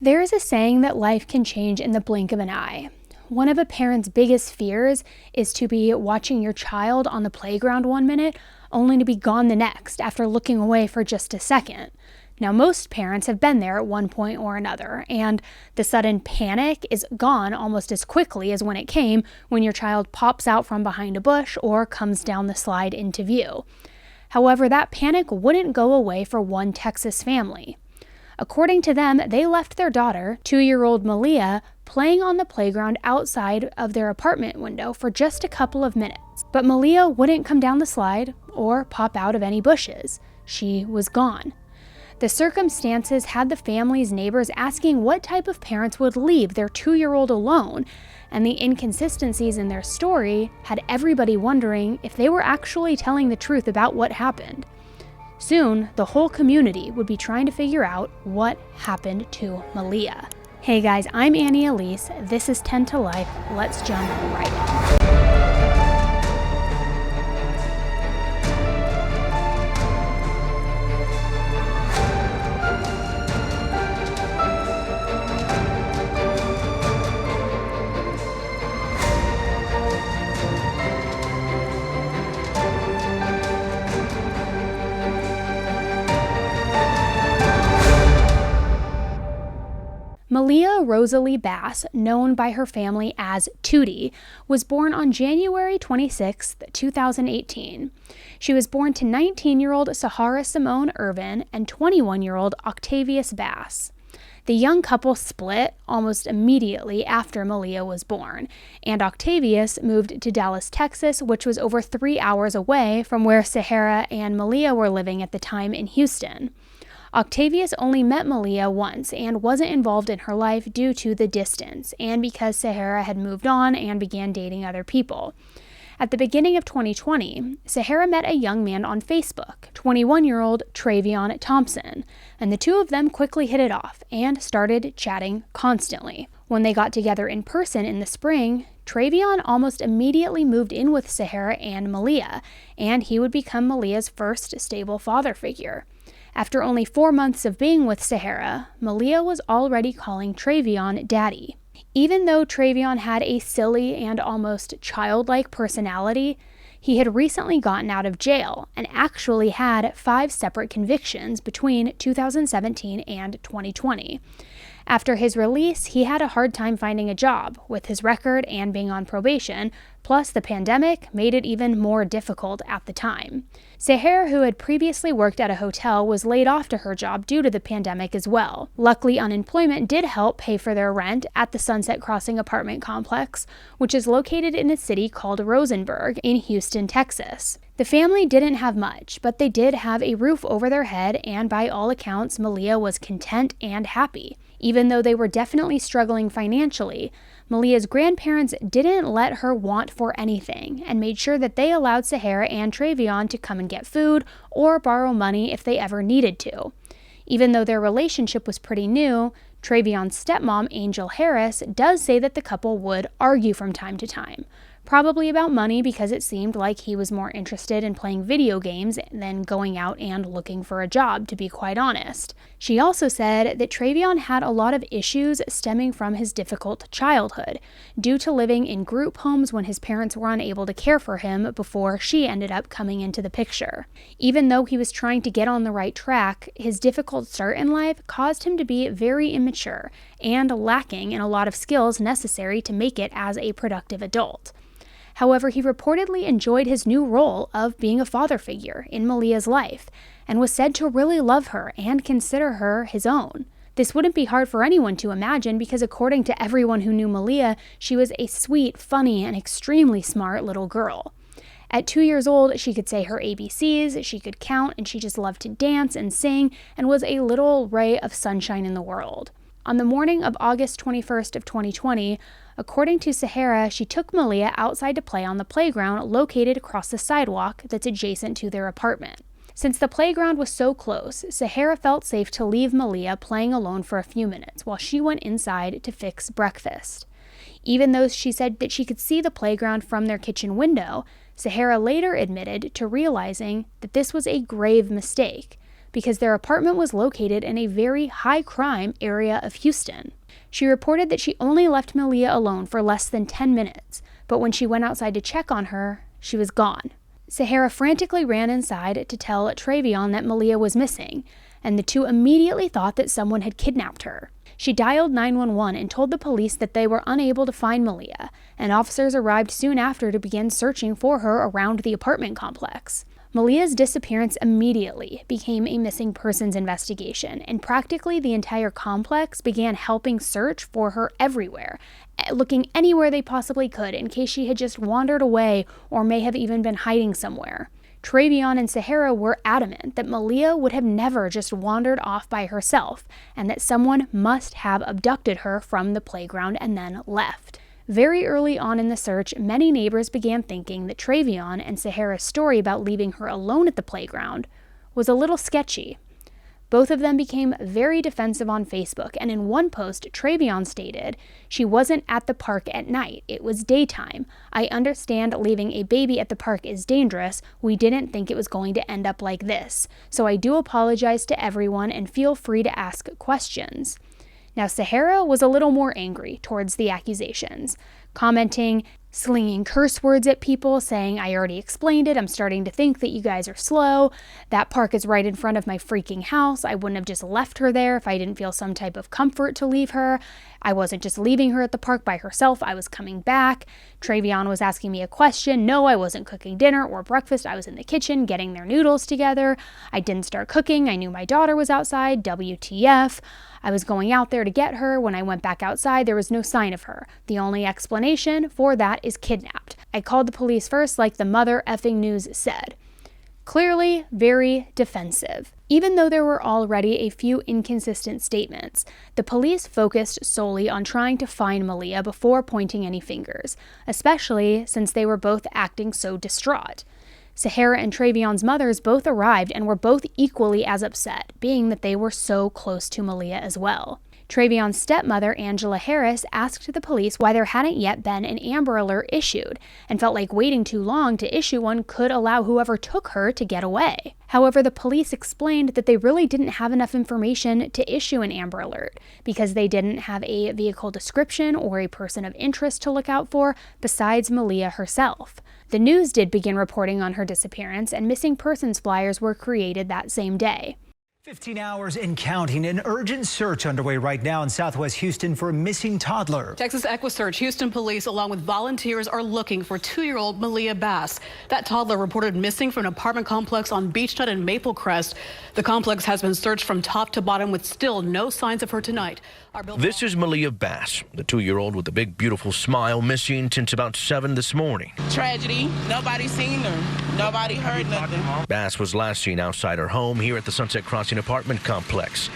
There is a saying that life can change in the blink of an eye. One of a parent's biggest fears is to be watching your child on the playground one minute, only to be gone the next after looking away for just a second. Now, most parents have been there at one point or another, and the sudden panic is gone almost as quickly as when it came, when your child pops out from behind a bush or comes down the slide into view. However, that panic wouldn't go away for one Texas family. According to them, they left their daughter, 2-year-old Maliyah, playing on the playground outside of their apartment window for just a couple of minutes. But Maliyah wouldn't come down the slide or pop out of any bushes. She was gone. The circumstances had the family's neighbors asking what type of parents would leave their 2-year-old alone, and the inconsistencies in their story had everybody wondering if they were actually telling the truth about what happened. Soon, the whole community would be trying to figure out what happened to Maliyah. Hey guys, I'm Elise. This is 10 to Life. Let's jump right in. Maliyah Rosalie Bass, known by her family as Tootie, was born on January 26, 2018. She was born to 19-year-old Sahara Simone Irvin and 21-year-old Octavius Bass. The young couple split almost immediately after Maliyah was born, and Octavius moved to Dallas, Texas, which was over 3 hours away from where Sahara and Maliyah were living at the time in Houston. Octavius only met Maliyah once and wasn't involved in her life due to the distance and because Sahara had moved on and began dating other people. At the beginning of 2020, Sahara met a young man on Facebook, 21-year-old Travion Thompson, and the two of them quickly hit it off and started chatting constantly. When they got together in person in the spring, Travion almost immediately moved in with Sahara and Maliyah, and he would become Maliyah's first stable father figure. After only 4 months of being with Sahara, Maliyah was already calling Travion daddy. Even though Travion had a silly and almost childlike personality, he had recently gotten out of jail and actually had 5 separate convictions between 2017 and 2020. After his release, he had a hard time finding a job, with his record and being on probation, plus the pandemic made it even more difficult at the time. Sahara, who had previously worked at a hotel, was laid off to her job due to the pandemic as well. Luckily, unemployment did help pay for their rent at the Sunset Crossing apartment complex, which is located in a city called Rosenberg in Houston, Texas. The family didn't have much, but they did have a roof over their head, and by all accounts, Maliyah was content and happy. Even though they were definitely struggling financially, Maliyah's grandparents didn't let her want for anything and made sure that they allowed Sahara and Travion to come and get food or borrow money if they ever needed to. Even though their relationship was pretty new, Travion's stepmom, Angel Harris, does say that the couple would argue from time to time. Probably about money because it seemed like he was more interested in playing video games than going out and looking for a job, to be quite honest. She also said that Travion had a lot of issues stemming from his difficult childhood, due to living in group homes when his parents were unable to care for him before she ended up coming into the picture. Even though he was trying to get on the right track, his difficult start in life caused him to be very immature and lacking in a lot of skills necessary to make it as a productive adult. However, he reportedly enjoyed his new role of being a father figure in Maliyah's life and was said to really love her and consider her his own. This wouldn't be hard for anyone to imagine because according to everyone who knew Maliyah, she was a sweet, funny, and extremely smart little girl. At 2 years old, she could say her ABCs, she could count, and she just loved to dance and sing and was a little ray of sunshine in the world. On the morning of August 21st of 2020, according to Sahara, she took Maliyah outside to play on the playground located across the sidewalk that's adjacent to their apartment. Since the playground was so close, Sahara felt safe to leave Maliyah playing alone for a few minutes while she went inside to fix breakfast. Even though she said that she could see the playground from their kitchen window, Sahara later admitted to realizing that this was a grave mistake. because their apartment was located in a very high-crime area of Houston. She reported that she only left Maliyah alone for less than 10 minutes, but when she went outside to check on her, she was gone. Sahara frantically ran inside to tell Travion that Maliyah was missing, and the two immediately thought that someone had kidnapped her. She dialed 911 and told the police that they were unable to find Maliyah, and officers arrived soon after to begin searching for her around the apartment complex. Maliyah's disappearance immediately became a missing persons investigation, and practically the entire complex began helping search for her everywhere, looking anywhere they possibly could in case she had just wandered away or may have even been hiding somewhere. Travion and Sahara were adamant that Maliyah would have never just wandered off by herself, and that someone must have abducted her from the playground and then left. Very early on in the search, many neighbors began thinking that Travion and Sahara's story about leaving her alone at the playground was a little sketchy. Both of them became very defensive on Facebook, and in one post, Travion stated, "She wasn't at the park at night. It was daytime. I understand leaving a baby at the park is dangerous. We didn't think it was going to end up like this. So I do apologize to everyone and feel free to ask questions." Now, Sahara was a little more angry towards the accusations, commenting, slinging curse words at people, saying, "I already explained it. I'm starting to think that you guys are slow. That park is right in front of my freaking house. I wouldn't have just left her there if I didn't feel some type of comfort to leave her. I wasn't just leaving her at the park by herself. I was coming back. Travion was asking me a question. No, I wasn't cooking dinner or breakfast. I was in the kitchen getting their noodles together. I didn't start cooking. I knew my daughter was outside. WTF. I was going out there to get her. When I went back outside, there was no sign of her. The only explanation for that is kidnapped. I called the police first, like the mother effing news said." Clearly very defensive. Even though there were already a few inconsistent statements, the police focused solely on trying to find Maliyah before pointing any fingers, especially since they were both acting so distraught. Sahara and Travion's mothers both arrived and were both equally as upset, being that they were so close to Maliyah as well. Travion's stepmother, Angela Harris, asked the police why there hadn't yet been an Amber Alert issued, and felt like waiting too long to issue one could allow whoever took her to get away. However, the police explained that they really didn't have enough information to issue an Amber Alert, because they didn't have a vehicle description or a person of interest to look out for besides Maliyah herself. The news did begin reporting on her disappearance, and missing persons flyers were created that same day. 15 hours and counting. An urgent search underway right now in southwest Houston for a missing toddler. Texas EquiSearch Houston police, along with volunteers, are looking for 2-year-old Maliyah Bass. That toddler reported missing from an apartment complex on Beechnut and Maple Crest. The complex has been searched from top to bottom with still no signs of her tonight. This is Maliyah Bass, the 2-year-old with the big, beautiful smile, missing since about 7 this morning. Tragedy. Nobody seen her. Nobody heard nothing. Bass was last seen outside her home here at the Sunset Crossing apartment complex.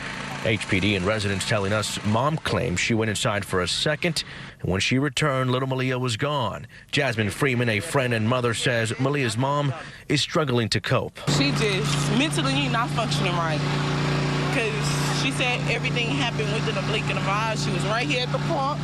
HPD and residents telling us mom claims she went inside for a second, and when she returned, little Maliyah was gone. Jasmine Freeman, a friend and mother, says Maliyah's mom is struggling to cope. She just mentally not functioning right, because she said everything happened within a blink of an eye. She was right here at the park,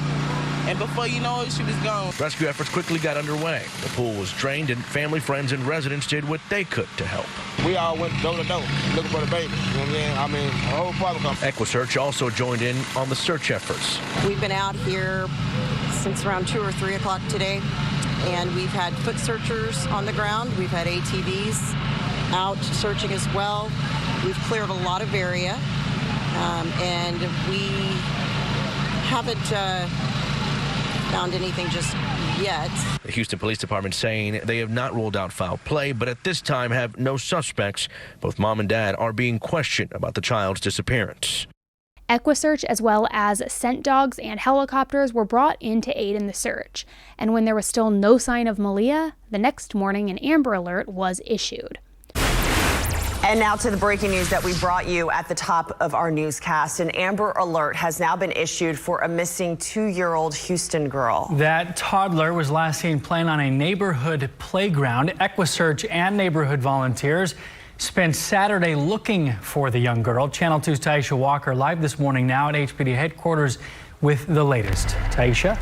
and before you know it, she was gone. Rescue efforts quickly got underway. The pool was drained, and family, friends, and residents did what they could to help. We all went door to door looking for the baby. You know what I'm saying? I mean, the whole problem comes. EquiSearch also joined in on the search efforts. We've been out here since around 2 or 3 o'clock today, and we've had foot searchers on the ground. We've had ATVs out searching as well. We've cleared a lot of area, and we haven't found anything just yet. The Houston Police Department saying they have not ruled out foul play, but at this time have no suspects. Both mom and dad are being questioned about the child's disappearance. EquiSearch, as well as scent dogs and helicopters, were brought in to aid in the search. And when there was still no sign of Maliyah, the next morning an Amber Alert was issued. And now to the breaking news that we brought you at the top of our newscast. An Amber Alert has now been issued for a missing 2-year-old Houston girl. That toddler was last seen playing on a neighborhood playground. EquiSearch and neighborhood volunteers spent Saturday looking for the young girl. Channel 2's Taisha Walker live this morning now at HPD headquarters with the latest. Taisha?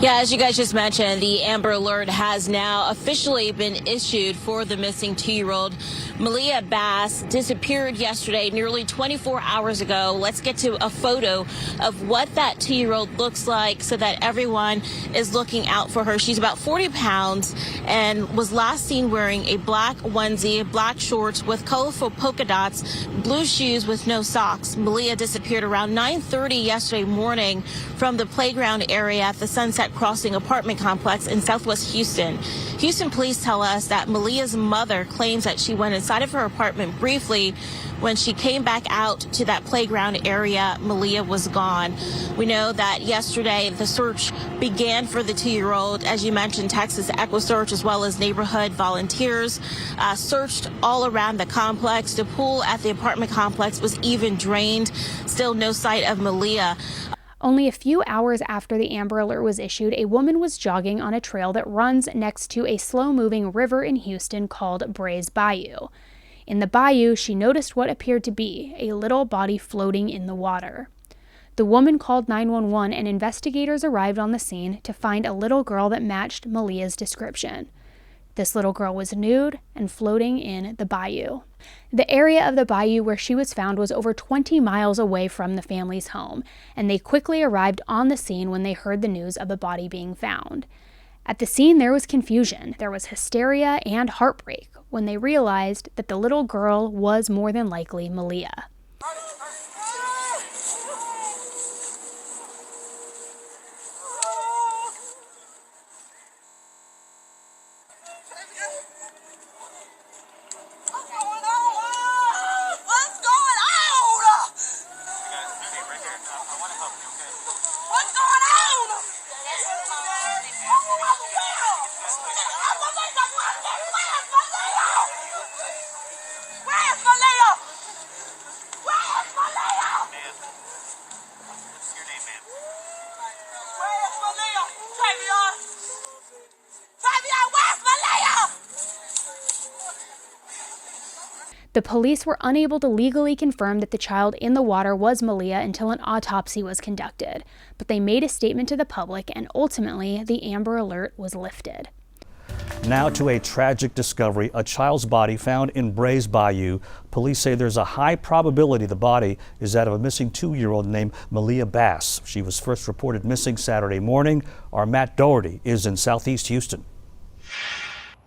Yeah, as you guys just mentioned, the Amber Alert has now officially been issued for the missing 2-year-old. Maliyah Bass disappeared yesterday, nearly 24 hours ago. Let's get to a photo of what that 2-year-old looks like so that everyone is looking out for her. She's about 40 pounds and was last seen wearing a black onesie, black shorts with colorful polka dots, blue shoes with no socks. Maliyah disappeared around 9:30 yesterday morning from the playground area at the Sunset Crossing apartment complex in Southwest Houston. Houston police tell us that Maliyah's mother claims that she went inside of her apartment briefly. When she came back out to that playground area, Maliyah was gone. We know that yesterday the search began for the 2-year-old. As you mentioned, Texas EquiSearch as well as neighborhood volunteers searched all around the complex. The pool at the apartment complex was even drained. Still no sight of Maliyah. Only a few hours after the Amber Alert was issued, a woman was jogging on a trail that runs next to a slow-moving river in Houston called Brays Bayou. In the bayou, she noticed what appeared to be a little body floating in the water. The woman called 911 and investigators arrived on the scene to find a little girl that matched Maliyah's description. This little girl was nude and floating in the bayou. The area of the bayou where she was found was over 20 miles away from the family's home, and they quickly arrived on the scene when they heard the news of a body being found. At the scene, there was confusion. There was hysteria and heartbreak when they realized that the little girl was more than likely Maliyah. The police were unable to legally confirm that the child in the water was Maliyah until an autopsy was conducted, but they made a statement to the public and ultimately the Amber Alert was lifted. Now to a tragic discovery, a child's body found in Brays Bayou. Police say there's a high probability the body is that of a missing 2-year-old named Maliyah Bass. She was first reported missing Saturday morning. Our Matt Doherty is in Southeast Houston.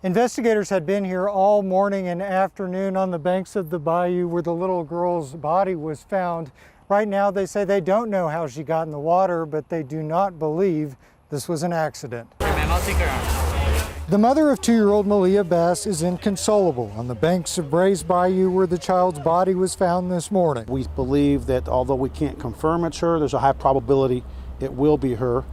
Investigators had been here all morning and afternoon on the banks of the bayou where the little girl's body was found. Right now they say they don't know how she got in the water, but they do not believe this was an accident. I'll take her out. The mother of 2-year-old Maliyah Bass is inconsolable on the banks of Brays Bayou where the child's body was found this morning. We believe that although we can't confirm it's her, there's a high probability it will be her.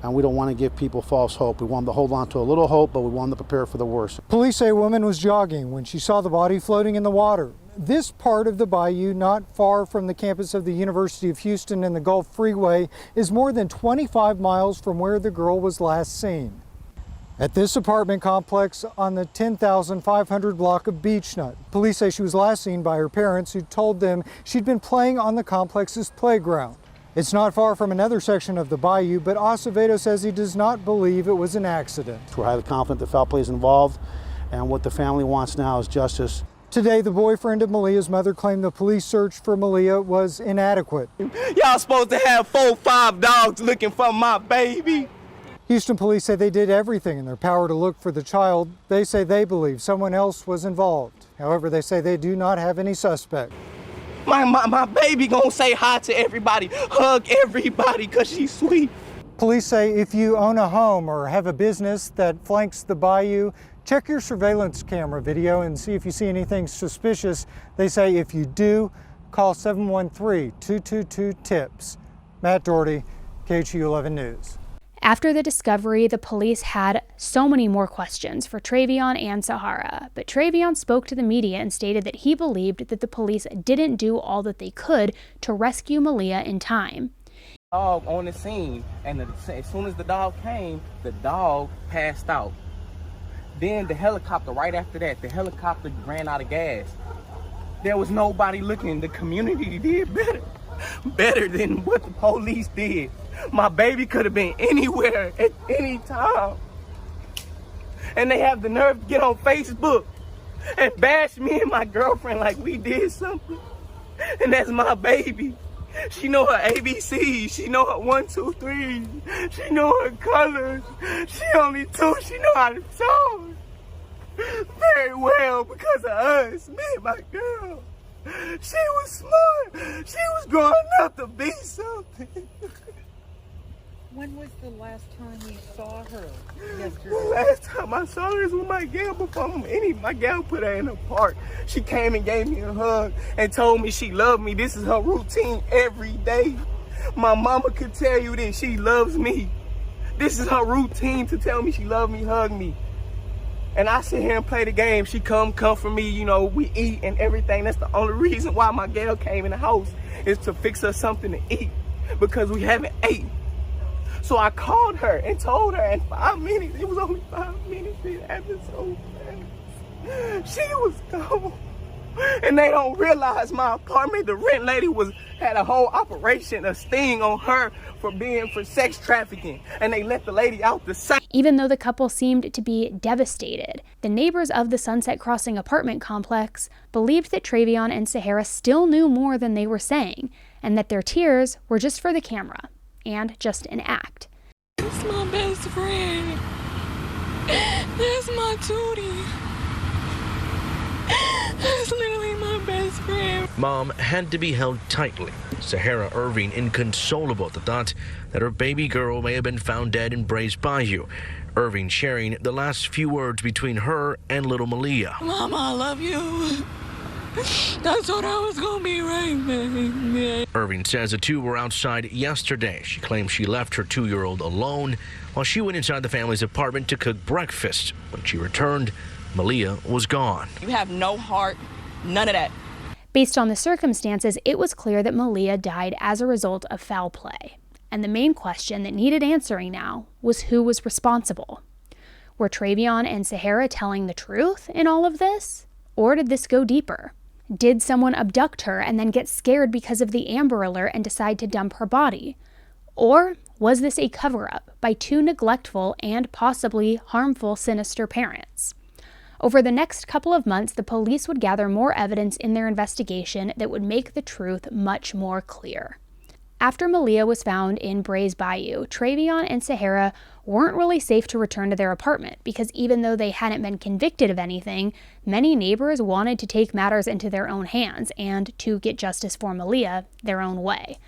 And we don't want to give people false hope. We want them to hold on to a little hope, but we want them to prepare for the worst. Police say a woman was jogging when she saw the body floating in the water. This part of the bayou, not far from the campus of the University of Houston and the Gulf Freeway, is more than 25 miles from where the girl was last seen. At this apartment complex on the 10,500 block of Beechnut, police say she was last seen by her parents who told them she'd been playing on the complex's playground. It's not far from another section of the bayou, but Acevedo says he does not believe it was an accident. We're highly confident that foul play is involved, and what the family wants now is justice. Today, the boyfriend of Maliyah's mother claimed the police search for Maliyah was inadequate. Y'all supposed to have 4 or 5 dogs looking for my baby. Houston police say they did everything in their power to look for the child. They say they believe someone else was involved. However, they say they do not have any suspect. My baby gonna say hi to everybody, hug everybody, cause she's sweet. Police say if you own a home or have a business that flanks the bayou, check your surveillance camera video and see if you see anything suspicious. They say if you do, call 713-222-TIPS. Matt Doherty, KHU 11 News. After the discovery, the police had so many more questions for Travion and Sahara, but Travion spoke to the media and stated that he believed that the police didn't do all that they could to rescue Maliyah in time. Dog on the scene, and as soon as the dog came, the dog passed out. Then the helicopter, right after that, the helicopter ran out of gas. There was nobody looking. The community did better than what the police did. My baby could have been anywhere at any time. And they have the nerve to get on Facebook and bash me and my girlfriend like we did something. And that's my baby. She know her ABCs. She know her 1, 2, 3. She know her colors. She only 2. She know how to talk very well because of us, me and my girl. She was smart. She was growing up to be something. When was the last time you saw her yesterday? The last time I saw her is with my gal before my gal put her in the park. She came and gave me a hug and told me she loved me. This is her routine every day. My mama could tell you that she loves me. This is her routine to tell me she loves me, hug me. And I sit here and play the game. She come for me, you know, we eat and everything. That's the only reason why my gal came in the house is to fix us something to eat because we haven't ate. So I called her and told her in 5 minutes, it was only 5 minutes, it happened so fast. She was gone. And they don't realize my apartment, the rent lady had a whole operation, a sting on her for sex trafficking. And they let the lady out the site. Even though the couple seemed to be devastated, the neighbors of the Sunset Crossing apartment complex believed that Travion and Sahara still knew more than they were saying, and that their tears were just for the camera and just an act. That's my best friend. That's my Tootie. That's literally my best friend. Mom had to be held tightly. Sahara Irving inconsolable at the thought that her baby girl may have been found dead in Brays Bayou. Irving sharing the last few words between her and little Maliyah. Mama, I love you. I thought I was gonna be right, man. Irving says the two were outside yesterday. She claims she left her 2-year-old alone while she went inside the family's apartment to cook breakfast. When she returned, Maliyah was gone. You have no heart, none of that. Based on the circumstances, it was clear that Maliyah died as a result of foul play. And the main question that needed answering now was who was responsible. Were Travion and Sahara telling the truth in all of this? Or did this go deeper? Did someone abduct her and then get scared because of the Amber Alert and decide to dump her body? Or was this a cover-up by 2 neglectful and possibly harmful sinister parents? Over the next couple of months, the police would gather more evidence in their investigation that would make the truth much more clear. After Maliyah was found in Brays Bayou, Travion and Sahara weren't really safe to return to their apartment because even though they hadn't been convicted of anything, many neighbors wanted to take matters into their own hands and to get justice for Maliyah their own way.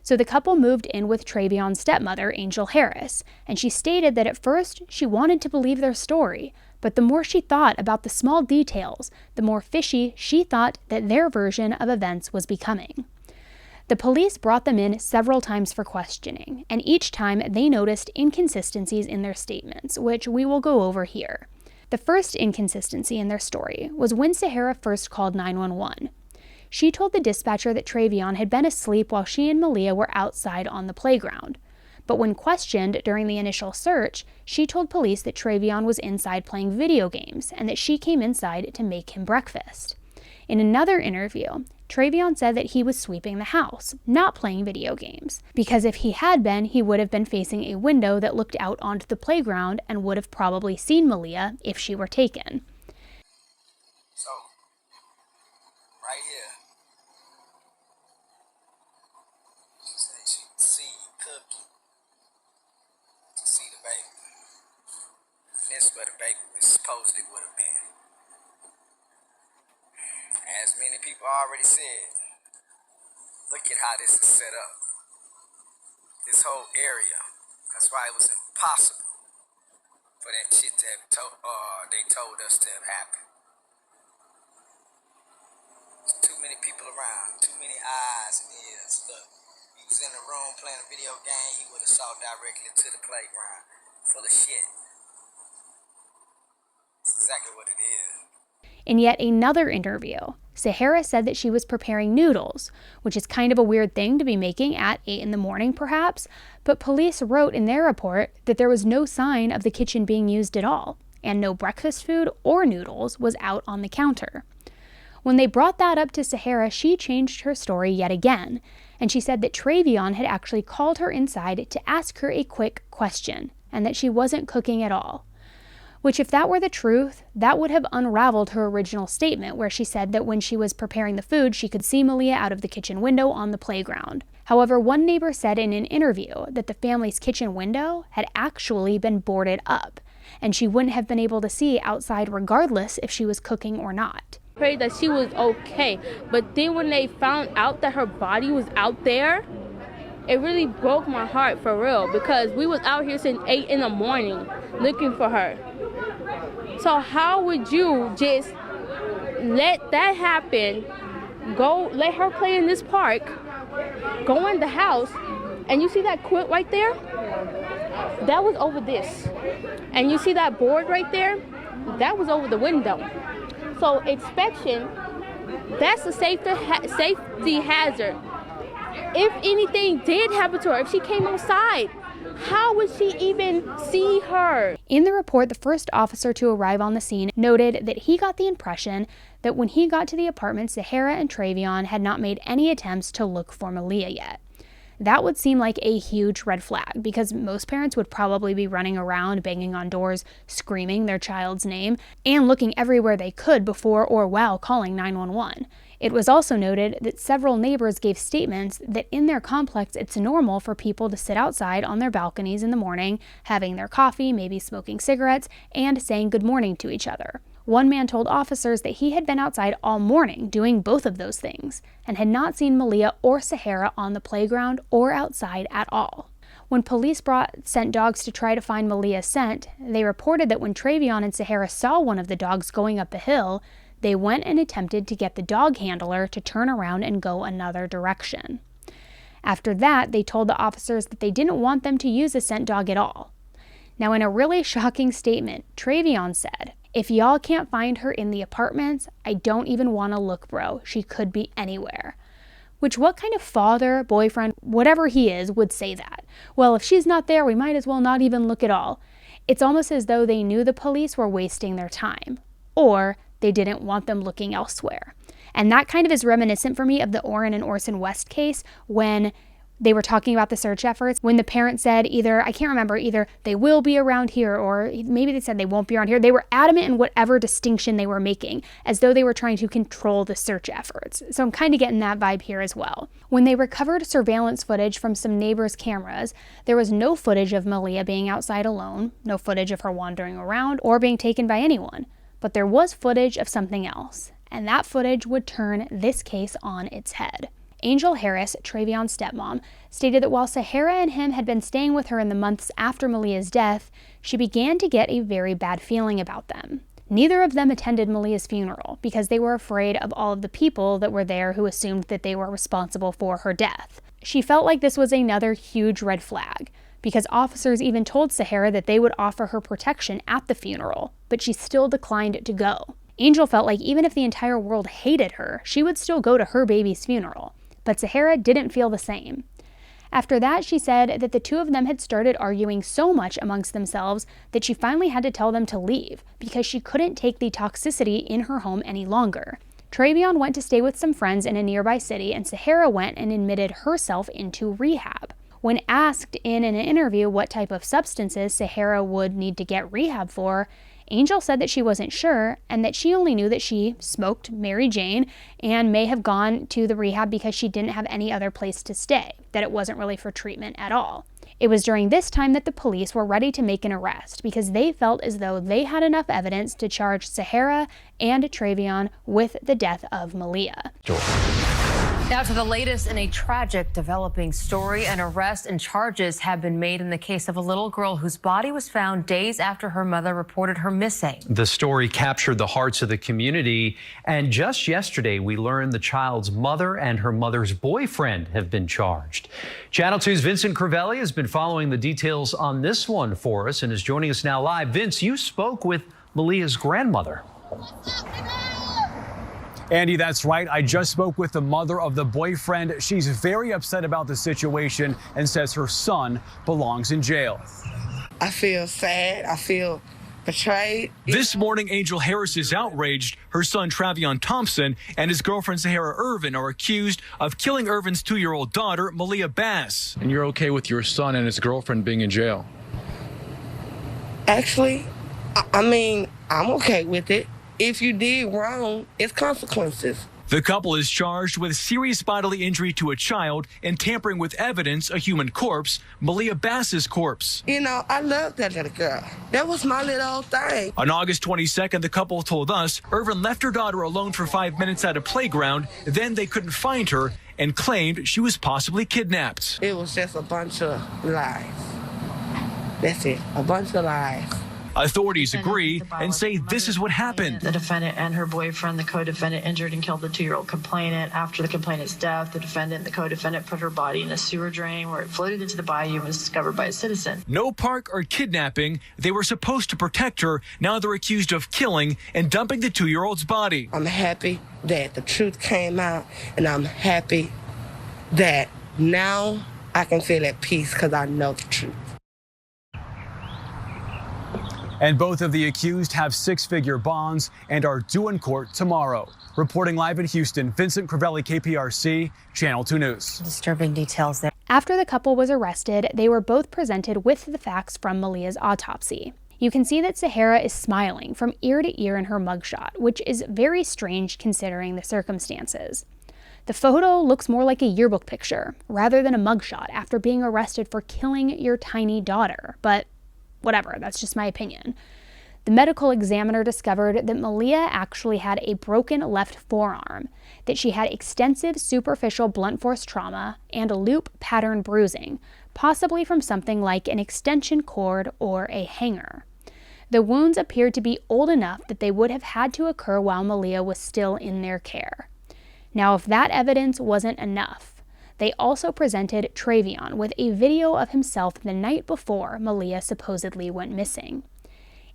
So the couple moved in with Travion's stepmother, Angel Harris, and she stated that at first she wanted to believe their story, but the more she thought about the small details, the more fishy she thought that their version of events was becoming. The police brought them in several times for questioning, and each time they noticed inconsistencies in their statements, which we will go over here. The first inconsistency in their story was when Sahara first called 911. She told the dispatcher that Travion had been asleep while she and Maliyah were outside on the playground. But when questioned during the initial search, she told police that Travion was inside playing video games and that she came inside to make him breakfast. In another interview, Travion said that he was sweeping the house, not playing video games, because if he had been, he would have been facing a window that looked out onto the playground and would have probably seen Maliyah if she were taken. So, right here, she said she could see you cooking to see the baby. That's where the baby supposedly would have been. As many people already said, look at how this is set up. This whole area. That's why it was impossible for that shit to have they told us to have happened. There's too many people around, too many eyes and ears. Look, you was in the room playing a video game, he would have saw directly to the playground full of shit. That's exactly what it is. In yet another interview, Sahara said that she was preparing noodles, which is kind of a weird thing to be making at 8 in the morning perhaps, but police wrote in their report that there was no sign of the kitchen being used at all, and no breakfast food or noodles was out on the counter. When they brought that up to Sahara, she changed her story yet again, and she said that Travion had actually called her inside to ask her a quick question, and that she wasn't cooking at all. Which, if that were the truth, that would have unraveled her original statement where she said that when she was preparing the food, she could see Maliyah out of the kitchen window on the playground. However, one neighbor said in an interview that the family's kitchen window had actually been boarded up, and she wouldn't have been able to see outside regardless if she was cooking or not. Prayed that she was okay, but then when they found out that her body was out there, it really broke my heart for real, because we was out here since 8 in the morning looking for her. So how would you just let that happen, go let her play in this park, go in the house, and you see that quilt right there? That was over this. And you see that board right there? That was over the window. So inspection, that's a safety hazard. If anything did happen to her, if she came outside, how would she even see her? In the report, the first officer to arrive on the scene noted that he got the impression that when he got to the apartment, Sahara and Travion had not made any attempts to look for Maliyah yet. That would seem like a huge red flag, because most parents would probably be running around, banging on doors, screaming their child's name, and looking everywhere they could before or while calling 911. It was also noted that several neighbors gave statements that in their complex it's normal for people to sit outside on their balconies in the morning, having their coffee, maybe smoking cigarettes, and saying good morning to each other. One man told officers that he had been outside all morning doing both of those things, and had not seen Maliyah or Sahara on the playground or outside at all. When police sent dogs to try to find Maliyah's scent, they reported that when Travion and Sahara saw one of the dogs going up a hill, they went and attempted to get the dog handler to turn around and go another direction. After that, they told the officers that they didn't want them to use a scent dog at all. Now, in a really shocking statement, Travion said, "If y'all can't find her in the apartments, I don't even want to look, bro. She could be anywhere." Which, what kind of father, boyfriend, whatever he is, would say that? Well, if she's not there, we might as well not even look at all. It's almost as though they knew the police were wasting their time. Or they didn't want them looking elsewhere. And that kind of is reminiscent for me of the Orrin and Orson West case when they were talking about the search efforts, when the parent said either they will be around here, or maybe they said they won't be around here. They were adamant in whatever distinction they were making, as though they were trying to control the search efforts. So I'm kind of getting that vibe here as well. When they recovered surveillance footage from some neighbors' cameras, there was no footage of Maliyah being outside alone, no footage of her wandering around or being taken by anyone. But there was footage of something else, and that footage would turn this case on its head. Angel Harris, Travion's stepmom, stated that while Sahara and him had been staying with her in the months after Maliyah's death, she began to get a very bad feeling about them. Neither of them attended Maliyah's funeral because they were afraid of all of the people that were there who assumed that they were responsible for her death. She felt like this was another huge red flag, because officers even told Sahara that they would offer her protection at the funeral, but she still declined to go. Angel felt like even if the entire world hated her, she would still go to her baby's funeral, but Sahara didn't feel the same. After that, she said that the two of them had started arguing so much amongst themselves that she finally had to tell them to leave because she couldn't take the toxicity in her home any longer. Travion went to stay with some friends in a nearby city, and Sahara went and admitted herself into rehab. When asked in an interview what type of substances Sahara would need to get rehab for, Angel said that she wasn't sure, and that she only knew that she smoked Mary Jane and may have gone to the rehab because she didn't have any other place to stay, that it wasn't really for treatment at all. It was during this time that the police were ready to make an arrest because they felt as though they had enough evidence to charge Sahara and Travion with the death of Maliyah. Now to the latest in a tragic developing story. An arrest and charges have been made in the case of a little girl whose body was found days after her mother reported her missing. The story captured the hearts of the community, and just yesterday we learned the child's mother and her mother's boyfriend have been charged. Channel 2's Vincent Crivelli has been following the details on this one for us and is joining us now live. Vince, you spoke with Maliyah's grandmother. Andy, that's right. I just spoke with the mother of the boyfriend. She's very upset about the situation and says her son belongs in jail. I feel sad. I feel betrayed. This morning, Angel Harris is outraged. Her son, Travion Thompson, and his girlfriend, Sahara Irvin, are accused of killing Irvin's 2-year-old daughter, Maliyah Bass. And you're okay with your son and his girlfriend being in jail? Actually, I'm okay with it. If you did wrong, it's consequences. The couple is charged with serious bodily injury to a child and tampering with evidence, a human corpse, Maliyah Bass's corpse. You know, I love that little girl. That was my little thing. On August 22nd, the couple told us Irvin left her daughter alone for 5 minutes at a playground. Then they couldn't find her and claimed she was possibly kidnapped. It was just a bunch of lies. That's it, a bunch of lies. Authorities agree and say this is what happened. The defendant and her boyfriend, the co-defendant, injured and killed the 2-year-old complainant. After the complainant's death, the defendant and the co-defendant put her body in a sewer drain where it floated into the bayou and was discovered by a citizen. No park or kidnapping. They were supposed to protect her. Now they're accused of killing and dumping the 2-year-old's body. I'm happy that the truth came out, and I'm happy that now I can feel at peace because I know the truth. And both of the accused have 6-figure bonds and are due in court tomorrow. Reporting live in Houston, Vincent Crivelli, KPRC, Channel 2 News. Disturbing details there. After the couple was arrested, they were both presented with the facts from Maliyah's autopsy. You can see that Sahara is smiling from ear to ear in her mugshot, which is very strange considering the circumstances. The photo looks more like a yearbook picture rather than a mugshot after being arrested for killing your tiny daughter, but whatever, that's just my opinion. The medical examiner discovered that Maliyah actually had a broken left forearm, that she had extensive superficial blunt force trauma and loop pattern bruising, possibly from something like an extension cord or a hanger. The wounds appeared to be old enough that they would have had to occur while Maliyah was still in their care. Now, if that evidence wasn't enough, they also presented Travion with a video of himself the night before Maliyah supposedly went missing.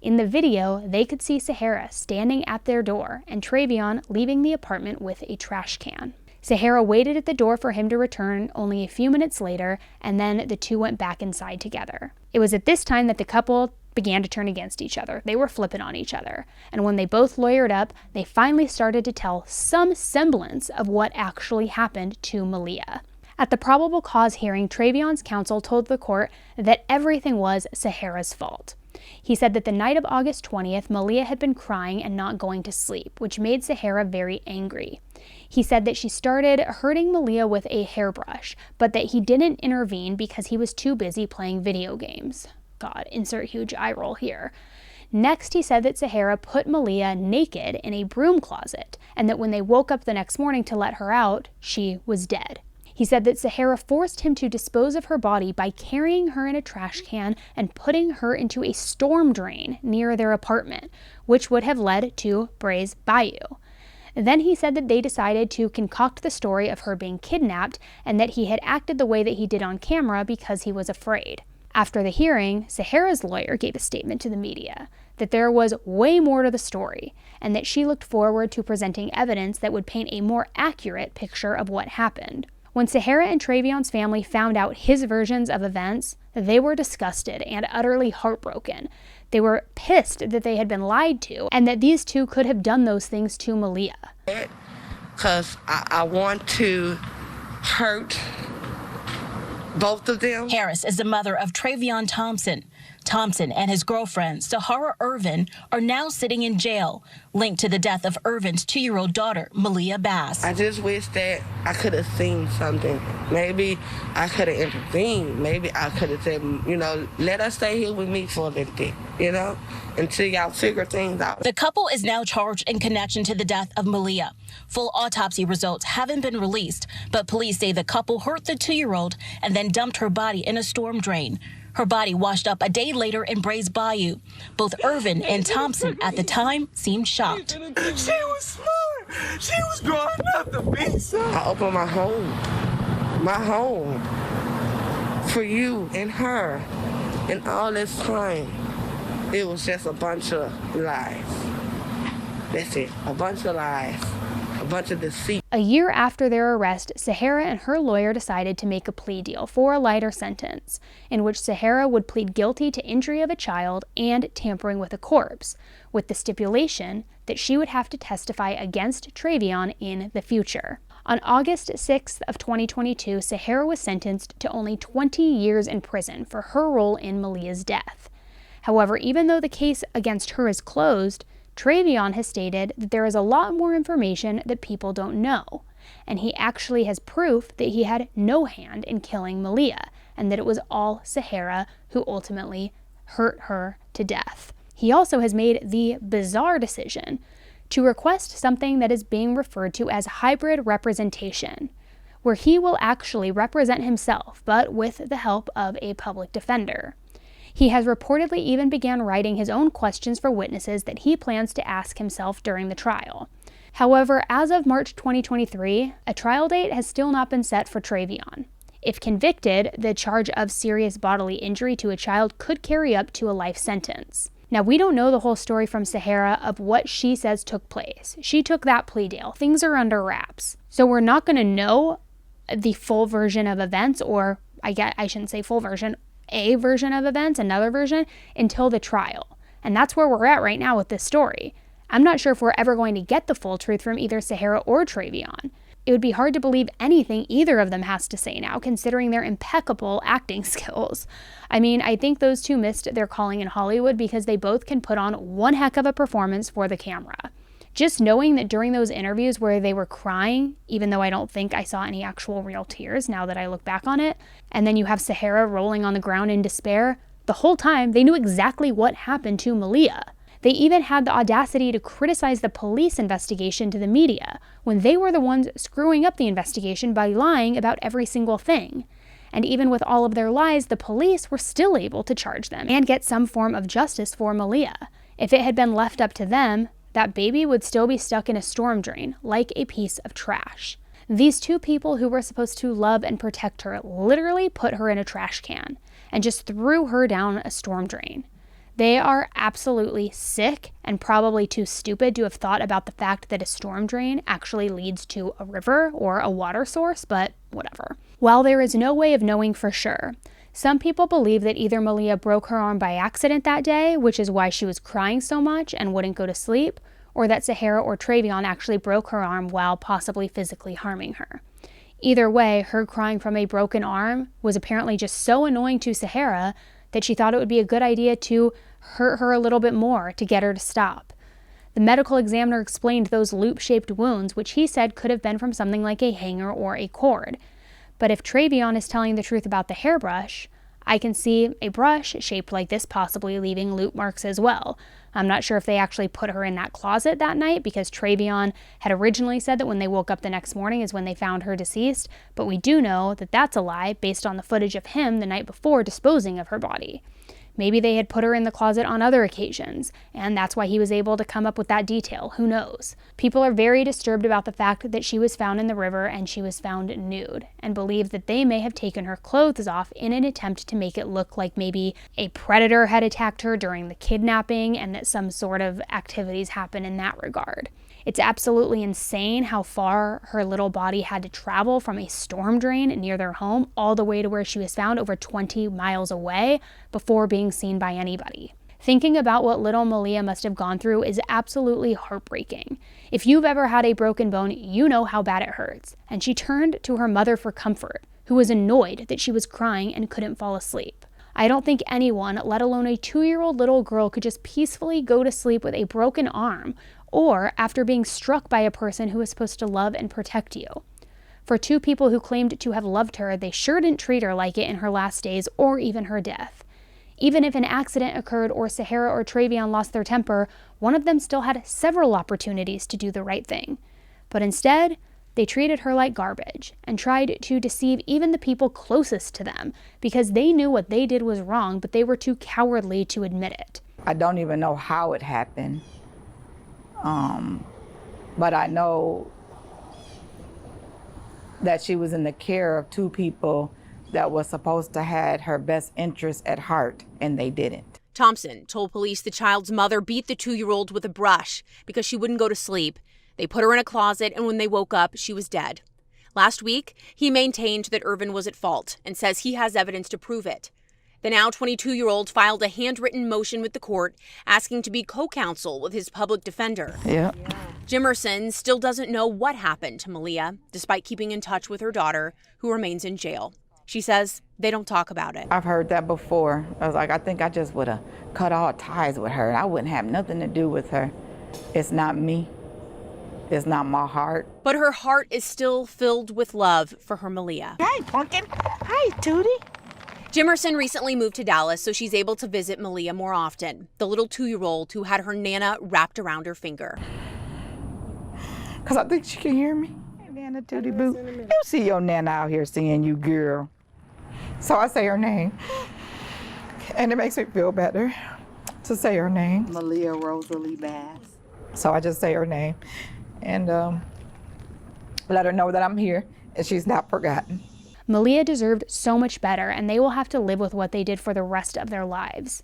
In the video, they could see Sahara standing at their door and Travion leaving the apartment with a trash can. Sahara waited at the door for him to return only a few minutes later, and then the two went back inside together. It was at this time that the couple began to turn against each other. They were flipping on each other. And when they both lawyered up, they finally started to tell some semblance of what actually happened to Maliyah. At the probable cause hearing, Travion's counsel told the court that everything was Sahara's fault. He said that the night of August 20th, Maliyah had been crying and not going to sleep, which made Sahara very angry. He said that she started hurting Maliyah with a hairbrush, but that he didn't intervene because he was too busy playing video games. God, insert huge eye roll here. Next, he said that Sahara put Maliyah naked in a broom closet, and that when they woke up the next morning to let her out, she was dead. He said that Sahara forced him to dispose of her body by carrying her in a trash can and putting her into a storm drain near their apartment, which would have led to Brays Bayou. Then he said that they decided to concoct the story of her being kidnapped and that he had acted the way that he did on camera because he was afraid. After the hearing, Sahara's lawyer gave a statement to the media that there was way more to the story and that she looked forward to presenting evidence that would paint a more accurate picture of what happened. When Sahara and Travion's family found out his versions of events, they were disgusted and utterly heartbroken. They were pissed that they had been lied to and that these two could have done those things to Maliyah. Because I want to hurt both of them. Harris is the mother of Travion Thompson. Thompson and his girlfriend, Sahara Irvin, are now sitting in jail, linked to the death of Irvin's 2-year-old daughter, Maliyah Bass. I just wish that I could have seen something. Maybe I could have intervened. Maybe I could have said, let us stay here with me for a little bit, until y'all figure things out. The couple is now charged in connection to the death of Maliyah. Full autopsy results haven't been released, but police say the couple hurt the 2-year-old and then dumped her body in a storm drain. Her body washed up a day later in Brays Bayou. Both Irvin and Thompson at the time seemed shocked. She was smart. She was growing up to be something. I opened my home for you and her, and all this time, it was just a bunch of lies. That's it, a bunch of lies, a bunch of deceit. A year after their arrest, Sahara and her lawyer decided to make a plea deal for a lighter sentence, in which Sahara would plead guilty to injury of a child and tampering with a corpse, with the stipulation that she would have to testify against Travion in the future. On August 6th of 2022, Sahara was sentenced to only 20 years in prison for her role in Maliyah's death. However, even though the case against her is closed, Travion has stated that there is a lot more information that people don't know, and he actually has proof that he had no hand in killing Maliyah, and that it was all Sahara who ultimately hurt her to death. He also has made the bizarre decision to request something that is being referred to as hybrid representation, where he will actually represent himself, but with the help of a public defender. He has reportedly even began writing his own questions for witnesses that he plans to ask himself during the trial. However, as of March 2023, a trial date has still not been set for Travion. If convicted, the charge of serious bodily injury to a child could carry up to a life sentence. Now, we don't know the whole story from Sahara of what she says took place. She took that plea deal. Things are under wraps. So we're not going to know the full version of events, or I shouldn't say full version, a version of events, another version, until the trial. And that's where we're at right now with this story. I'm not sure if we're ever going to get the full truth from either Sahara or Travion. It would be hard to believe anything either of them has to say now, considering their impeccable acting skills. I mean, I think those two missed their calling in Hollywood because they both can put on one heck of a performance for the camera. Just knowing that during those interviews where they were crying, even though I don't think I saw any actual real tears now that I look back on it, and then you have Sahara rolling on the ground in despair, the whole time they knew exactly what happened to Maliyah. They even had the audacity to criticize the police investigation to the media when they were the ones screwing up the investigation by lying about every single thing. And even with all of their lies, the police were still able to charge them and get some form of justice for Maliyah. If it had been left up to them, that baby would still be stuck in a storm drain like a piece of trash. These two people who were supposed to love and protect her literally put her in a trash can and just threw her down a storm drain. They are absolutely sick and probably too stupid to have thought about the fact that a storm drain actually leads to a river or a water source, but whatever. While there is no way of knowing for sure, some people believe that either Maliyah broke her arm by accident that day, which is why she was crying so much and wouldn't go to sleep, or that Sahara or Travion actually broke her arm while possibly physically harming her. Either way, her crying from a broken arm was apparently just so annoying to Sahara that she thought it would be a good idea to hurt her a little bit more to get her to stop. The medical examiner explained those loop-shaped wounds, which he said could have been from something like a hanger or a cord. But if Travion is telling the truth about the hairbrush, I can see a brush shaped like this possibly leaving loop marks as well. I'm not sure if they actually put her in that closet that night because Travion had originally said that when they woke up the next morning is when they found her deceased, but we do know that that's a lie based on the footage of him the night before disposing of her body. Maybe they had put her in the closet on other occasions, and that's why he was able to come up with that detail. Who knows? People are very disturbed about the fact that she was found in the river and she was found nude, and believe that they may have taken her clothes off in an attempt to make it look like maybe a predator had attacked her during the kidnapping and that some sort of activities happened in that regard. It's absolutely insane how far her little body had to travel from a storm drain near their home all the way to where she was found over 20 miles away before being seen by anybody. Thinking about what little Maliyah must have gone through is absolutely heartbreaking. If you've ever had a broken bone, you know how bad it hurts. And she turned to her mother for comfort, who was annoyed that she was crying and couldn't fall asleep. I don't think anyone, let alone a 2-year-old little girl, could just peacefully go to sleep with a broken arm or after being struck by a person who is supposed to love and protect you. For two people who claimed to have loved her, they sure didn't treat her like it in her last days or even her death. Even if an accident occurred or Sahara or Travion lost their temper, one of them still had several opportunities to do the right thing. But instead, they treated her like garbage and tried to deceive even the people closest to them because they knew what they did was wrong, but they were too cowardly to admit it. I don't even know how it happened, but I know that she was in the care of two people that was supposed to have her best interest at heart, and they didn't. Thompson told police the child's mother beat the 2-year-old with a brush because she wouldn't go to sleep. They put her in a closet, and when they woke up, she was dead. Last week, he maintained that Irvin was at fault and says he has evidence to prove it. The now 22-year-old filed a handwritten motion with the court asking to be co-counsel with his public defender. Yeah. Jimerson still doesn't know what happened to Maliyah, despite keeping in touch with her daughter, who remains in jail. She says they don't talk about it. I've heard that before. I was like, I think I just would have cut all ties with her, and I wouldn't have nothing to do with her. It's not me. It's not my heart. But her heart is still filled with love for her Maliyah. Hi, Pumpkin. Hi, Tootie. Jimerson recently moved to Dallas, so she's able to visit Maliyah more often, the little 2-year-old who had her Nana wrapped around her finger. Because I think she can hear me. Hey, Nana Tootie Boo. You see your Nana out here seeing you, girl. So I say her name, and it makes me feel better to say her name. Maliyah Rosalie Bass. So I just say her name and let her know that I'm here and she's not forgotten. Maliyah deserved so much better, and they will have to live with what they did for the rest of their lives.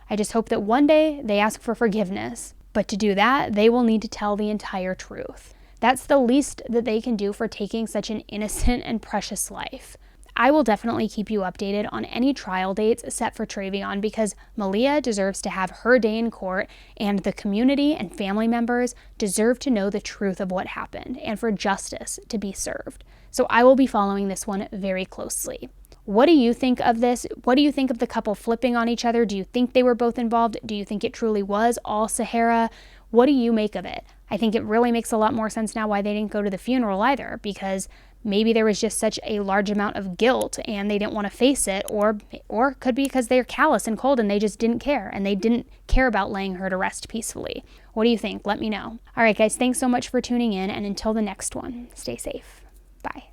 I just hope that one day they ask for forgiveness, but to do that, they will need to tell the entire truth. That's the least that they can do for taking such an innocent and precious life. I will definitely keep you updated on any trial dates set for Travion because Maliyah deserves to have her day in court, and the community and family members deserve to know the truth of what happened and for justice to be served. So I will be following this one very closely. What do you think of this? What do you think of the couple flipping on each other? Do you think they were both involved? Do you think it truly was all Sahara? What do you make of it? I think it really makes a lot more sense now why they didn't go to the funeral either, because maybe there was just such a large amount of guilt and they didn't want to face it, or it could be because they're callous and cold and they just didn't care, and they didn't care about laying her to rest peacefully. What do you think? Let me know. All right, guys, thanks so much for tuning in, and until the next one, stay safe. Bye.